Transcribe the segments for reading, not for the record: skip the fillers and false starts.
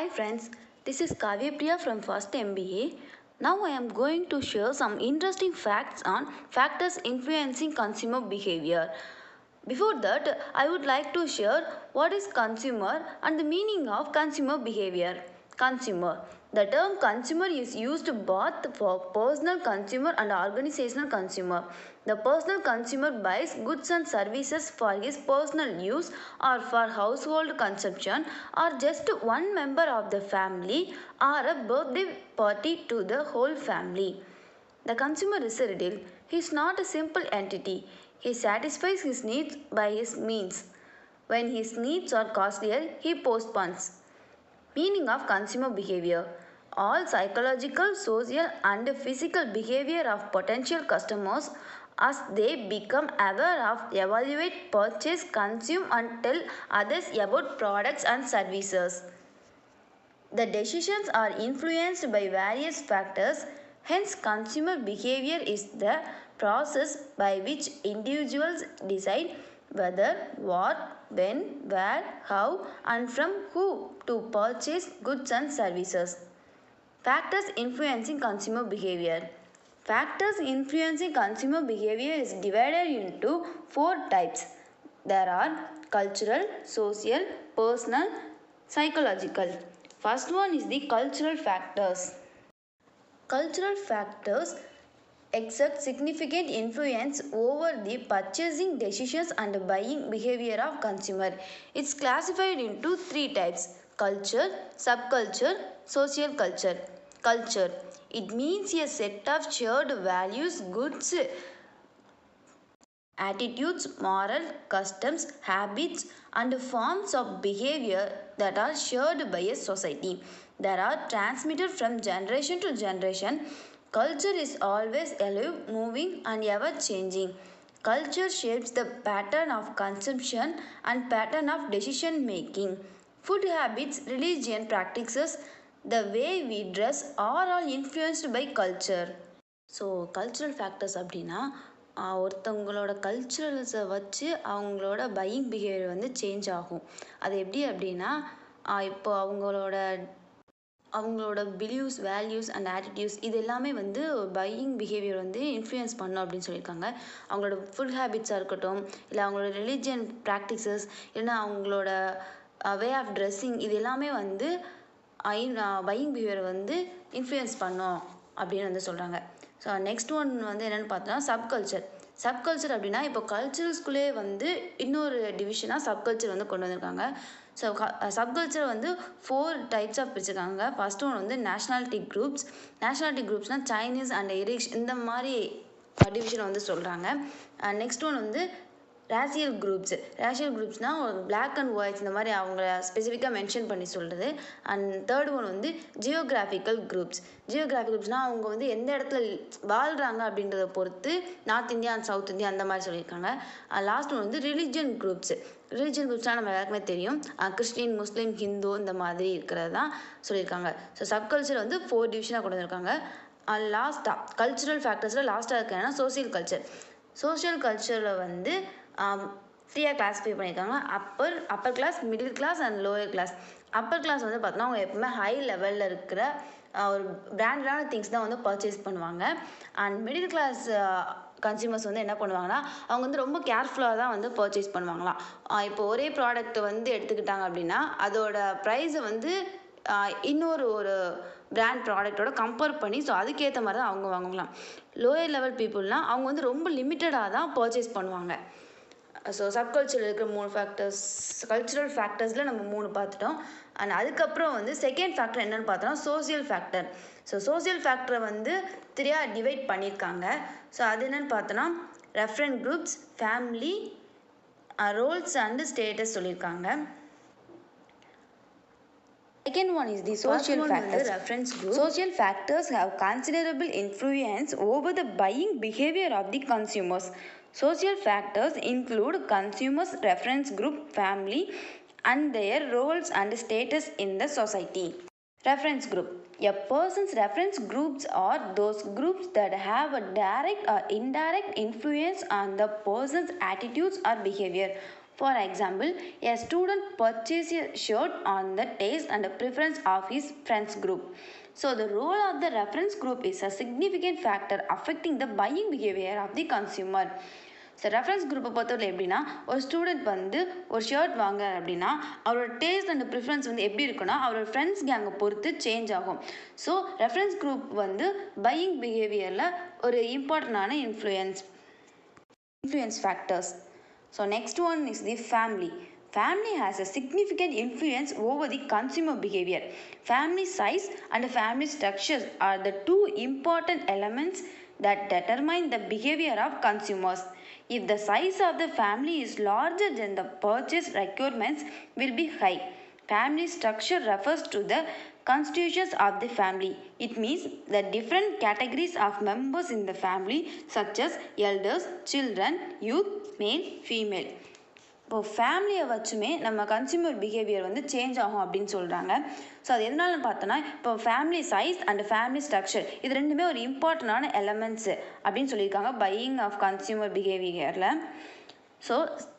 Hi friends, this is Kavya Priya from First MBA. Now I am going to share some interesting facts on factors influencing consumer behavior. Before that, I would like to share what is consumer and the meaning of consumer behavior. Consumer. The term consumer is used both for personal consumer and organizational consumer. The personal consumer buys goods and services for his personal use or for household consumption or just one member of the family or a birthday party to the whole family. The consumer is a riddle. He is not a simple entity. He satisfies his needs by his means. When his needs are costlier, he postpones. Meaning of consumer behavior. All psychological, social, and physical behavior of potential customers as they become aware of, evaluate, purchase, consume, and tell others about products and services. The decisions are influenced by various factors, hence, consumer behavior is the process by which individuals decide whether, what, when, where, how, and from who to purchase goods and services. Factors influencing consumer behavior. Factors influencing consumer behavior is divided into four types. There are cultural, social, personal, psychological. First one is the cultural factors. Cultural factors exert significant influence over the purchasing decisions and buying behavior of consumer. It's classified into three types: culture, subculture, social culture. Culture. It means a set of shared values, goods, attitudes, moral, customs, habits, and forms of behavior that are shared by a society. That are transmitted from generation to generation. Culture is always alive, moving, and ever changing. Culture shapes the pattern of consumption and pattern of decision making. Food habits, religion practices, the way we dress are all influenced by culture. So cultural factors அப்படின்னா ஒருத்தவங்களோட கல்ச்சுரல்ஸை வச்சு அவங்களோட buying behaviour வந்து change ஆகும். அது எப்படி அப்படின்னா இப்போ அவங்களோட பிலீவ்ஸ், வேல்யூஸ் அண்ட் ஆட்டிடியூட்ஸ் இது எல்லாமே வந்து பையிங் பிஹேவியர் வந்து இன்ஃப்ளூயன்ஸ் பண்ணும் அப்படின்னு சொல்லியிருக்காங்க. அவங்களோட ஃபுட் ஹேபிட்ஸாக இருக்கட்டும், இல்லை அவங்களோட ரிலீஜியன் ப்ராக்டிசஸ், இல்லைன்னா அவங்களோட வே ஆஃப் ட்ரெஸ்ஸிங், இது எல்லாமே வந்து பையிங் பிஹேவியர் வந்து இன்ஃப்ளூயன்ஸ் பண்ணும் அப்படின்னு வந்து சொல்கிறாங்க. ஸோ நெக்ஸ்ட் ஒன் வந்து என்னென்னு பார்த்தோன்னா சப்கல்ச்சர். சப்கல்ச்சர் அப்படின்னா இப்போ கல்ச்சரல்ஸ்குள்ளே வந்து இன்னொரு டிவிஷனாக சப்கல்ச்சர் வந்து கொண்டு வந்திருக்காங்க. ஸோ சப்கல்ச்சர் வந்து 4 டைப்ஸ் ஆஃப் பிரிச்சிருக்காங்க. ஃபர்ஸ்ட் ஒன் வந்து நேஷ்னாலிட்டி குரூப்ஸ். நேஷ்னாலிட்டி குரூப்ஸ்னால் சைனீஸ் அண்ட் இரிஷ் இந்த மாதிரி டிவிஷனை வந்து சொல்கிறாங்க. நெக்ஸ்ட் ஒன் வந்து ரேஷியல் குரூப்ஸ். ரேஷியல் குரூப்ஸ்னால் ஒரு பிளாக் அண்ட் ஒயிட்ஸ் இந்த மாதிரி அவங்கள ஸ்பெசிஃபிக்காக மென்ஷன் பண்ணி சொல்கிறது. அண்ட் தேர்ட் ஒன் வந்து ஜியோகிராஃபிக்கல் குரூப்ஸ். ஜியோகிராஃபிக் குரூப்ஸ்னால் அவங்க வந்து எந்த இடத்துல வாழ்கிறாங்க அப்படின்றத பொறுத்து north India and south India அந்த மாதிரி சொல்லியிருக்காங்க. லாஸ்ட் ஒன் வந்து ரிலிஜியன் குரூப்ஸ். ரிலிஜியன் குரூப்ஸ்னால் நம்ம எல்லாருக்குமே தெரியும், கிறிஸ்டின், முஸ்லீம், ஹிந்து இந்த மாதிரி இருக்கிறது தான் சொல்லியிருக்காங்க. ஸோ சப்கல்ச்சர் வந்து 4 டிவிஷனாக கொண்டு வந்திருக்காங்க. லாஸ்ட்டாக கல்ச்சுரல் ஃபேக்டர்ஸில் லாஸ்ட்டாக இருக்கிறன்னா சோசியல் கல்ச்சர். சோஷியல் கல்ச்சரில் வந்து 3ஆக கிளாஸிஃபை பண்ணியிருக்காங்க. Upper class, middle class and lower class. Upper class வந்து பார்த்தோன்னா அவங்க எப்பவுமே ஹை லெவலில் இருக்கிற ஒரு பிராண்டடான திங்ஸ் தான் வந்து பர்ச்சேஸ் பண்ணுவாங்க. அண்ட் மிடில் கிளாஸ் கன்சியூமர்ஸ் வந்து என்ன பண்ணுவாங்கன்னா அவங்க வந்து ரொம்ப கேர்ஃபுல்லாக தான் வந்து பர்ச்சேஸ் பண்ணுவாங்களாம். இப்போ ஒரே ப்ராடக்ட் வந்து எடுத்துக்கிட்டாங்க அப்படின்னா அதோட ப்ரைஸை வந்து ஒரு பிராண்ட் ப்ராடக்டோட கம்பேர் பண்ணி ஸோ அதுக்கேற்ற மாதிரி தான் அவங்க வாங்குவாங்களாம். லோயர் லெவல் பீப்புளெலாம் அவங்க வந்து ரொம்ப லிமிட்டடாக தான் பர்ச்சேஸ் பண்ணுவாங்க. ஸோ சப்கல்ச்சரில் இருக்கிற 3 ஃபேக்டர்ஸ், கல்ச்சுரல் ஃபேக்டர்ஸில் நம்ம 3 பார்த்துட்டோம். அண்ட் அதுக்கப்புறம் வந்து செகண்ட் ஃபேக்டர் என்னென்னு பார்த்தோன்னா சோசியல் ஃபேக்டர். ஸோ சோசியல் ஃபேக்டரை வந்து 3ஆக டிவைட் பண்ணியிருக்காங்க. ஸோ அது என்னென்னு பார்த்தோன்னா reference groups, family, roles and status சொல்லியிருக்காங்க. Second one is the social factors. Reference group. Social factors have considerable influence over the buying behavior of the consumers. Social factors include consumers' reference group, family, and their roles and status in the society. Reference group. A person's reference groups are those groups that have a direct or indirect influence on the person's attitudes or behavior. For example, a student purchases a shirt on the taste and preference of his friends group. So the role of the reference group is a significant factor affecting the buying behavior of the consumer. So reference குரூப்பை பொறுத்தவரை எப்படின்னா, ஒரு student வந்து ஒரு shirt வாங்க அப்படின்னா அவரோட taste and preference வந்து எப்படி இருக்குன்னா அவரோட ஃப்ரெண்ட்ஸ் கேங்கை பொறுத்து சேஞ்ச் ஆகும். ஸோ ரெஃபரன்ஸ் குரூப் வந்து பையிங் பிஹேவியரில் ஒரு இம்பார்ட்டண்டான influence factors. So next one is the family. Family has a significant influence over the consumer behavior. Family size and family structures are the two important elements that determine the behavior of consumers. If the size of the family is larger, then the purchase requirements will be high. Family structure refers to the constitutions of the family. It means the different categories of members in the family, such as elders, children, youth, male, female. இப்போ ஃபேமிலியை வச்சுமே நம்ம consumer behaviour வந்து change ஆகும் அப்படின்னு சொல்கிறாங்க. So அது எதனால பார்த்தோன்னா, இப்போ family size and family structure இது ரெண்டுமே ஒரு இம்பார்ட்டண்டான எலமெண்ட்ஸு அப்படின்னு சொல்லியிருக்காங்க பையிங் ஆஃப் கன்சியூமர் பிஹேவியரில். ஸோ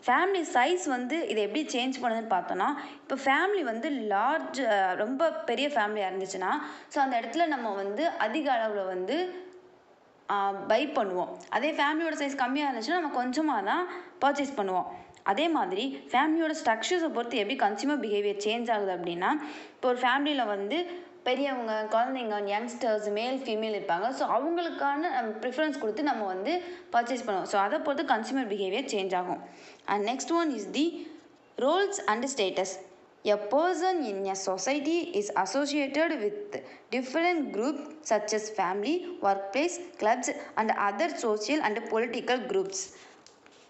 ஃபேமிலி சைஸ் வந்து இதை எப்படி சேஞ்ச் பண்ணுதுன்னு பார்த்தோன்னா, இப்போ ஃபேமிலி வந்து ரொம்ப பெரிய ஃபேமிலியாக இருந்துச்சுன்னா ஸோ அந்த இடத்துல நம்ம வந்து அதிக அளவில் வந்து பை பண்ணுவோம். அதே ஃபேமிலியோட சைஸ் கம்மியாக இருந்துச்சுன்னா நம்ம கொஞ்சமாக தான் பர்ச்சேஸ் பண்ணுவோம். அதே மாதிரி ஃபேமிலியோட ஸ்ட்ரக்சர்ஸை பொறுத்து எப்படி கன்சியூமர் பிஹேவியர் சேஞ்ச் ஆகுது அப்படின்னா, இப்போ ஒரு ஃபேமிலியில் வந்து பெரியவங்க, குழந்தைங்க, யங்ஸ்டர்ஸ், மேல், ஃபீமேல் இருப்பாங்க. ஸோ அவங்களுக்கான ப்ரிஃபரன்ஸ் கொடுத்து நம்ம வந்து பர்ச்சேஸ் பண்ணுவோம். ஸோ அதை பொறுத்து கன்சியூமர் பிஹேவியர் சேஞ்ச் ஆகும். And next one is the roles and status. A person in a society is associated with different groups such as family, workplace, clubs, and other social and political groups.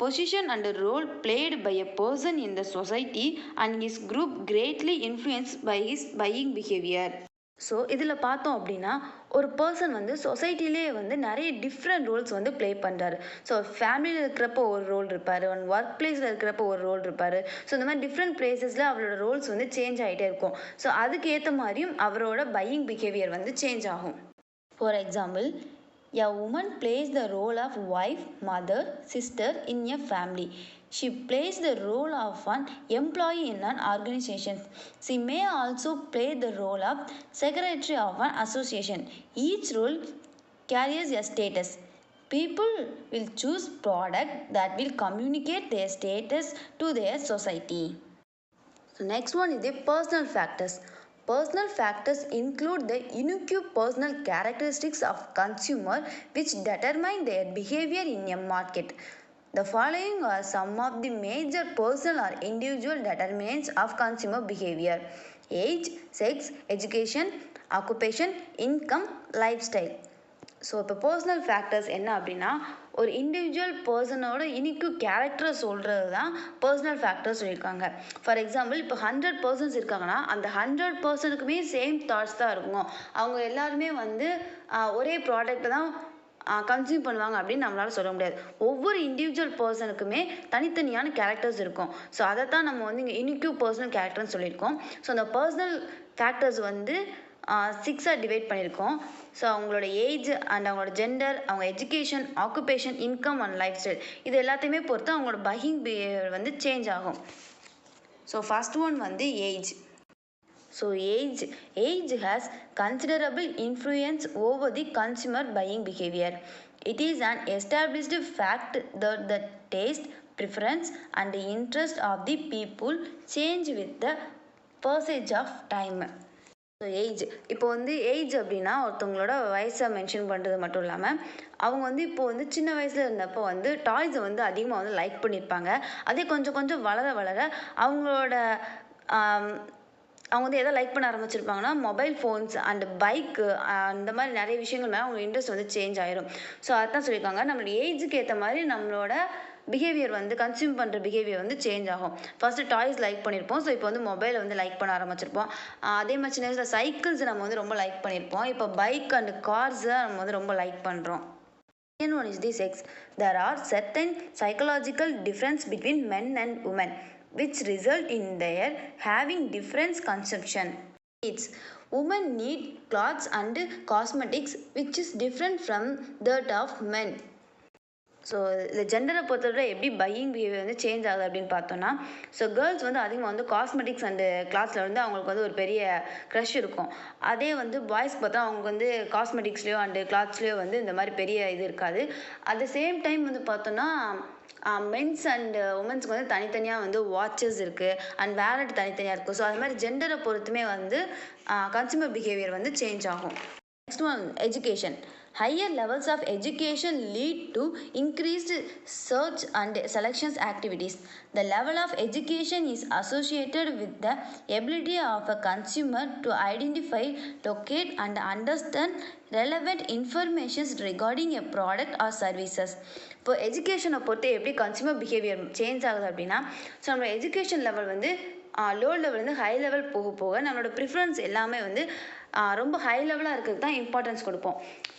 Position and role played by a person in the society and his group greatly influenced by his buying behavior. So இதில் பார்த்தோம் அப்படின்னா, ஒரு person வந்து சொசைட்டிலே வந்து நிறைய different roles வந்து play பண்ணுறாரு. So ஃபேமிலியில் இருக்கிறப்போ ஒரு ரோல் இருப்பார், ஒர்க் பிளேஸில் இருக்கிறப்போ ஒரு ரோல் இருப்பார். ஸோ இந்த மாதிரி டிஃப்ரெண்ட் பிளேசஸில் அவரோட ரோல்ஸ் வந்து சேஞ்ச் ஆகிட்டே இருக்கும். ஸோ அதுக்கு ஏற்ற மாதிரியும் அவரோட பையிங் பிஹேவியர் வந்து சேஞ்ச் ஆகும். For example, a woman plays the role of wife, mother, sister in a family. She plays the role of an employee in an organization. She may also play the role of secretary of an association. Each role carries a status. People will choose products that will communicate their status to their society. So next one is the personal factors. Personal factors include the unique personal characteristics of consumer which determine their behavior in a market. The following are some of the major personal or individual determinants of consumer behavior: age, sex, education, occupation, income, lifestyle. So இப்போ personal factors என்ன அப்படின்னா, ஒரு individual பர்சனோட unique கேரக்டரை சொல்கிறது தான் personal factors சொல்லியிருக்காங்க. For example, இப்போ 100 persons இருக்காங்கன்னா அந்த 100 பர்சனுக்குமே சேம் தாட்ஸ் தான் இருக்கும். அவங்க எல்லாருமே வந்து ஒரே ப்ராடக்ட்டை தான் கன்சியூம் பண்ணுவாங்க அப்படின்னு நம்மளால் சொல்ல முடியாது. ஒவ்வொரு இண்டிவிஜுவல் பர்சனுக்குமே தனித்தனியான கேரக்டர்ஸ் இருக்கும். ஸோ அதை தான் நம்ம வந்து இங்கே யூனிக் பர்சனல் கேரக்டர்னு சொல்லியிருக்கோம். ஸோ அந்த பர்சனல் ஃபேக்டர்ஸ் வந்து 6ஆக டிவைட் பண்ணியிருக்கோம். ஸோ அவங்களோட ஏஜ் அண்ட் அவங்களோட ஜெண்டர், அவங்க education, occupation, income and life style இது எல்லாத்தையுமே பொறுத்து அவங்களோட பையிங் பிஹேவியர் வந்து சேஞ்ச் ஆகும். ஸோ ஃபர்ஸ்ட் ஒன் வந்து age. So age has considerable influence over the consumer buying behavior. It is an established fact that the taste, preference and the interest of the people change with the passage of time. So age, இப்போ வந்து age அப்படின்னா ஒருத்தவங்களோட வயசை mention பண்ணுறது மட்டும் இல்லாமல் அவங்க வந்து இப்போது வந்து சின்ன வயசில் இருந்தப்போ வந்து டாய்ஸை வந்து அதிகமாக வந்து லைக் பண்ணியிருப்பாங்க. அதே கொஞ்சம் கொஞ்சம் வளர வளர அவங்களோட அவங்க வந்து எதை லைக் பண்ண ஆரம்பிச்சிருப்பாங்கன்னா மொபைல் ஃபோன்ஸ் அண்ட் பைக்கு அந்த மாதிரி நிறைய விஷயங்கள் மேலே அவங்களோட இன்ட்ரெஸ்ட் வந்து சேஞ்ச் ஆயிரும். ஸோ அதான் சொல்லியிருக்காங்க, நம்மளோட ஏஜுக்கு ஏற்ற மாதிரி நம்மளோட பிஹேவியர் வந்து கன்சியூம் பண்ணுற பிஹேவியர் வந்து சேஞ்ச் ஆகும். ஃபஸ்ட்டு டாய்ஸ் லைக் பண்ணியிருப்போம், ஸோ இப்போ வந்து மொபைலை வந்து லைக் பண்ண ஆரம்பிச்சிருப்போம். அதே மாதிரி சின்ன வயசில் சைக்கிள்ஸ் நம்ம வந்து ரொம்ப லைக் பண்ணியிருப்போம். இப்போ பைக் அண்ட் கார்ஸை நம்ம வந்து ரொம்ப லைக் பண்ணுறோம். Second one is the sex. There are certain psychological difference between men and women which result in their having different consumption needs. Women need clothes and cosmetics which is different from that of men. So இந்த ஜெண்டரை பொறுத்தவரை எப்படி buying behaviour வந்து change ஆகுது அப்படின்னு பார்த்தோன்னா, so girls வந்து அதிகமாக வந்து காஸ்மெட்டிக்ஸ் அண்டு கிளாத்ஸில் வந்து அவங்களுக்கு வந்து ஒரு பெரிய க்ரஷ் இருக்கும். அதே வந்து பாய்ஸ்க்கு பார்த்தா அவங்க வந்து காஸ்மெட்டிக்ஸ்லேயோ அண்டு கிளாத்ஸ்லேயோ வந்து இந்த மாதிரி பெரிய இது இருக்காது. அட் த சேம் டைம் வந்து பார்த்தோன்னா மென்ஸ் அண்ட் உமன்ஸ்க்கு வந்து தனித்தனியாக வந்து வாட்சஸ் இருக்குது அண்ட் வேலட் தனித்தனியாக இருக்குது. ஸோ அது மாதிரி ஜெண்டரை பொறுத்துமே வந்து கன்சியூமர் பிஹேவியர் வந்து சேஞ்ச் ஆகும். Next one, education. Higher levels of education lead to increased search and selections activities. The level of education is associated with the ability of a consumer to identify, locate, and understand relevant information regarding a product or services. இப்போ எஜுகேஷனை பொறுத்து எப்படி consumer behaviour change ஆகுது அப்படின்னா, so நம்மளோட education level வந்து low லெவல்லேருந்து high level போக போக நம்மளோட ப்ரிஃபரன்ஸ் எல்லாமே வந்து ரொம்ப ஹை லெவலாக இருக்கிறது தான் இம்பார்ட்டன்ஸ் கொடுப்போம்.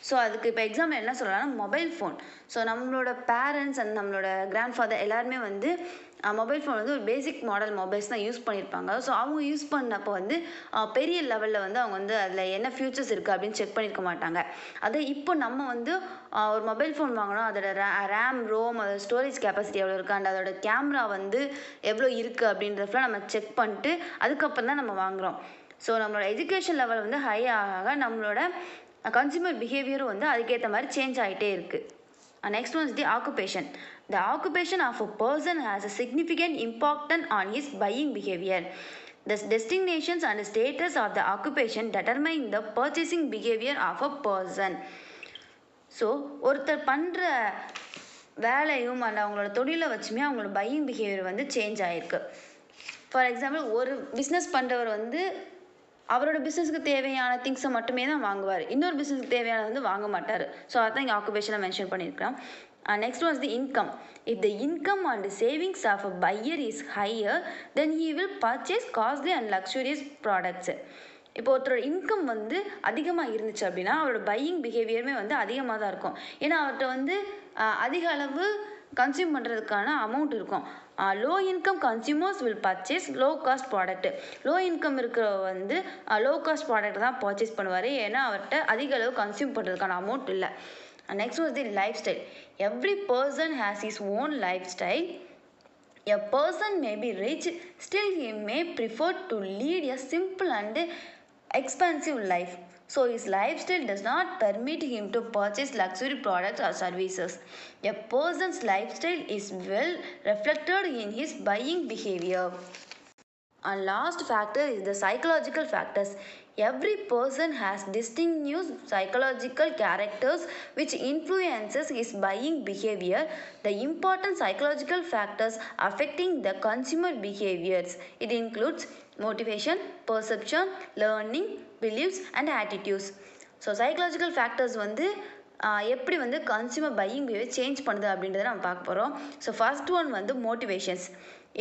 ஸோ அதுக்கு இப்போ எக்ஸாம்பிள் என்ன சொல்லலாம்னா மொபைல் ஃபோன். ஸோ நம்மளோட பேரண்ட்ஸ் அண்ட் நம்மளோட கிராண்ட் ஃபாதர் எல்லாருமே வந்து மொபைல் ஃபோன் வந்து ஒரு பேசிக் மாடல் மொபைல்ஸ் தான் யூஸ் பண்ணியிருப்பாங்க. ஸோ அவங்க யூஸ் பண்ணப்போ வந்து பெரிய லெவலில் வந்து அவங்க வந்து அதில் என்ன ஃபியூச்சர்ஸ் இருக்குது அப்படின்னு செக் பண்ணியிருக்க மாட்டாங்க. அதே இப்போ நம்ம வந்து ஒரு மொபைல் ஃபோன் வாங்கினோம், அதோட ரேம் ரோம் அதோட ஸ்டோரேஜ் கெப்பாசிட்டி எவ்வளோ இருக்குது அண்ட் அதோட கேமரா வந்து எவ்வளோ இருக்குது அப்படின்றதுலாம் நம்ம செக் பண்ணிட்டு அதுக்கப்புறம் தான் நம்ம வாங்குகிறோம். ஸோ நம்மளோட எஜுகேஷன் லெவல் வந்து ஹை ஆக நம்மளோட கன்சியூமர் பிஹேவியரும் வந்து அதுக்கேற்ற மாதிரி சேஞ்ச் ஆகிட்டே இருக்குது. Next one is the occupation. The occupation of a person has a significant impact on his buying behavior. The destinations and status of the occupation determine the purchasing behavior of a person. So ஒருத்தர் பண்ணுற வேலையும் and அவங்களோட தொழிலை வச்சுமே அவங்களோட buying behaviour வந்து change ஆகிருக்கு. For example ஒரு business பண்ணுறவர் வந்து அவரோட பிஸ்னஸ்க்கு தேவையான திங்ஸை மட்டுமே தான் வாங்குவார், இன்னொரு பிஸ்னஸ்க்கு தேவையானது வந்து வாங்க மாட்டார். ஸோ அதான் இங்கே ஆக்குபேஷனை மென்ஷன் பண்ணியிருக்கிறோம். Next was the income. If the income and savings of a buyer is higher then he will purchase costly and luxurious products. இப்போ ஒருத்தரோட இன்கம் வந்து அதிகமாக இருந்துச்சு அப்படின்னா அவரோட பையிங் பிஹேவியருமே வந்து அதிகமாக தான் இருக்கும். ஏன்னா அவர்கிட்ட வந்து அதிக அளவு கன்சியூம் பண்ணுறதுக்கான அமௌண்ட் இருக்கும். Low income consumers will purchase low cost product. Low income இருக்கிற வந்து லோ காஸ்ட் ப்ராடக்ட் தான் பர்ச்சேஸ் பண்ணுவார், ஏன்னா அவர்கிட்ட அதிக அளவு கன்சியூம் பண்ணுறதுக்கான அமௌண்ட் இல்லை. Next was the life style. Every person has his own life style. A person may be rich, still he may prefer to lead a simple and expensive life. So his lifestyle does not permit him to purchase luxury products or services. A person's lifestyle is well reflected in his buying behavior. And last factor is the psychological factors. Every person has distinct psychological characters which influences his buying behavior. The important psychological factors affecting the consumer behaviors. It includes motivation, perception, learning, beliefs and attitudes. So psychological factors வந்து எப்படி வந்து consumer buying behaviour change பண்ணுது அப்படின்றத நம்ம பார்க்க போகிறோம். So first one வந்து motivations.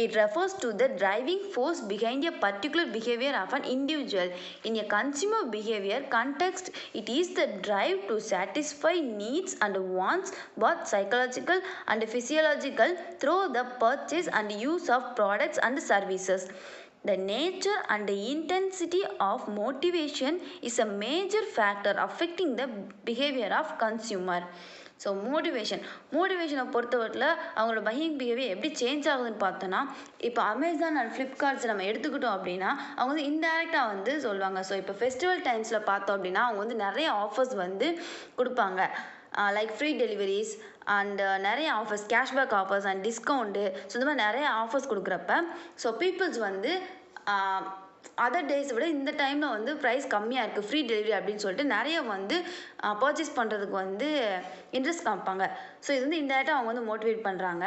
It refers to the driving force behind a particular behavior of an individual. In a consumer behavior context, it is the drive to satisfy needs and wants, both psychological and physiological, through the purchase and use of products and services. The nature and the intensity of motivation is a major factor affecting the behavior of consumer. So மோட்டிவேஷனை பொறுத்தவரையில் அவங்களோட buying behaviour எப்படி change ஆகுதுன்னு பார்த்தோன்னா, இப்போ Amazon and ஃப்ளிப்கார்ட்ஸ் நம்ம எடுத்துக்கிட்டோம் அப்படின்னா அவங்க வந்து இன்டைரக்டாக வந்து சொல்லுவாங்க. ஸோ இப்போ ஃபெஸ்டிவல் டைம்ஸில் பார்த்தோம் அப்படின்னா அவங்க வந்து நிறைய ஆஃபர்ஸ் வந்து கொடுப்பாங்க. லைக் ஃப்ரீ டெலிவரிஸ் அண்ட் நிறைய offers, cashback offers and discount. So இந்த மாதிரி நிறைய ஆஃபர்ஸ் கொடுக்குறப்ப ஸோ பீப்புள்ஸ் வந்து அதர் டேஸை விட இந்த டைமில் வந்து ப்ரைஸ் கம்மியாக இருக்குது, ஃப்ரீ டெலிவரி அப்படின்னு சொல்லிட்டு நிறைய வந்து பர்ச்சேஸ் பண்ணுறதுக்கு வந்து இன்ட்ரெஸ்ட் காமிப்பாங்க. ஸோ இது வந்து இன்டைரக்டாக அவங்க வந்து மோட்டிவேட் பண்ணுறாங்க.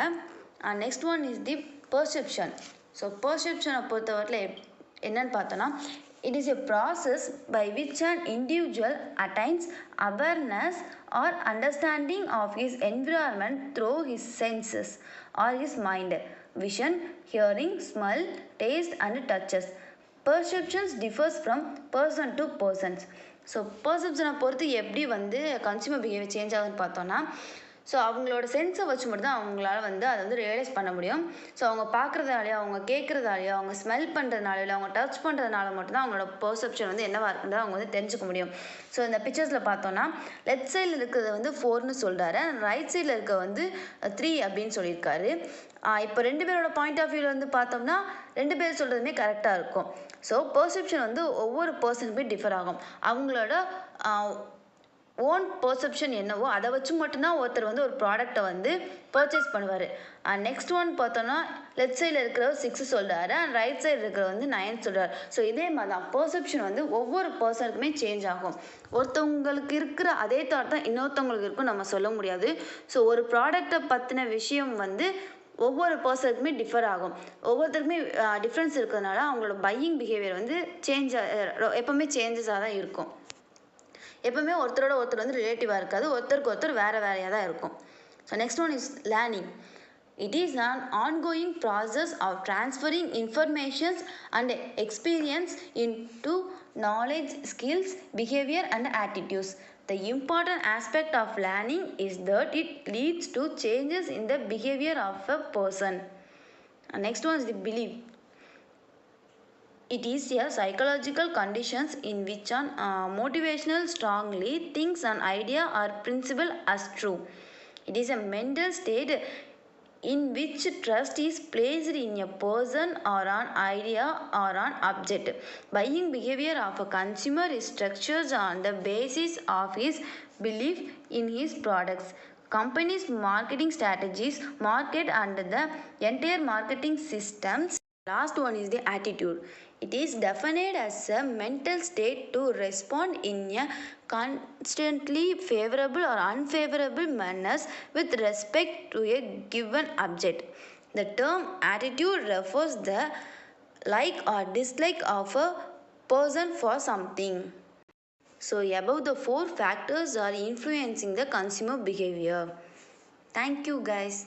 Next one is the perception. So பர்செப்ஷனை பொறுத்தவரையில் என்னன்னு பார்த்தோன்னா, it is a process by which an individual attains awareness or understanding of his environment through his senses or his mind. Vision, hearing, smell, taste and touches. Perceptions differs from person to persons. So பர்செப்ஷனை பொறுத்து எப்படி வந்து consumer behaviour change ஆகுதுன்னு பார்த்தோன்னா, so அவங்களோட சென்ஸை வச்சு மட்டும் தான் அவங்களால வந்து அதை வந்து ரியலைஸ் பண்ண முடியும். ஸோ அவங்க பார்க்குறதாலையோ, அவங்க கேட்குறதாலையோ, அவங்க ஸ்மெல் பண்ணுறதுனாலையோ, இல்லை அவங்க டச் பண்ணுறதுனால மட்டும்தான் அவங்களோட பெர்செப்ஷன் வந்து என்னவா இருக்குன்றதை அவங்க வந்து தெரிஞ்சுக்க முடியும். ஸோ இந்த பிக்சர்ஸில் பார்த்தோன்னா லெஃப்ட் சைடில் இருக்கிறது வந்து 4ன்னு சொல்கிறாரு, ரைட் சைடில் இருக்க வந்து 3 அப்படின்னு சொல்லியிருக்காரு. இப்போ 2 பேரோட பாயிண்ட் ஆஃப் வியூவில் வந்து பார்த்தோம்னா 2 பேர் சொல்கிறதுமே கரெக்டாக இருக்கும். ஸோ பெர்செப்ஷன் வந்து ஒவ்வொரு பர்சனுக்குமே டிஃபர் ஆகும். அவங்களோட ஓன் பெர்செப்ஷன் என்னவோ அதை வச்சு மட்டும்தான் ஒருத்தர் வந்து ஒரு ப்ராடக்டை வந்து பர்ச்சேஸ் பண்ணுவார். நெக்ஸ்ட் ஒன் பார்த்தோன்னா லெஃப்ட் சைடில் இருக்கிற 6 சொல்கிறாரு, அண்ட் ரைட் சைடு இருக்கிற வந்து 9 சொல்கிறார். ஸோ இதே மாதிரி தான் பெர்செப்ஷன் வந்து ஒவ்வொரு பர்சனுக்குமே சேஞ்ச் ஆகும். ஒருத்தவங்களுக்கு இருக்கிற அதே தாட் தான் இன்னொருத்தவங்களுக்கு இருக்கும் நம்ம சொல்ல முடியாது. ஸோ ஒரு ப்ராடக்டை பற்றின விஷயம் வந்து ஒவ்வொரு பர்சனுக்குமே டிஃபர் ஆகும். ஒவ்வொருத்தருக்குமே டிஃப்ரென்ஸ் இருக்கிறதுனால அவங்களோட பையிங் பிஹேவியர் வந்து எப்போவுமே சேஞ்சஸாக தான் இருக்கும். எப்பவுமே ஒருத்தரோட ஒருத்தர் வந்து ரிலேட்டிவாக இருக்காது, ஒருத்தருக்கு ஒருத்தர் வேறையாக தான் இருக்கும். So next one is learning. It is an ongoing process of transferring information and experience into knowledge, skills, behavior and attitudes. The important aspect of learning is that it leads to changes in the behavior of a person. And next one is the belief. It is a psychological conditions in which an motivational strongly thinks an idea or principle as true. It is a mental state in which trust is placed in a person or an idea or an object. Buying behavior of a consumer is structured on the basis of his belief in his products. Companies' marketing strategies, market and the entire marketing systems. Last one is the attitude. It is defined as a mental state to respond in a constantly favorable or unfavorable manners with respect to a given object. The term attitude refers the like or dislike of a person for something. So above the 4 factors are influencing the consumer behavior. Thank you guys.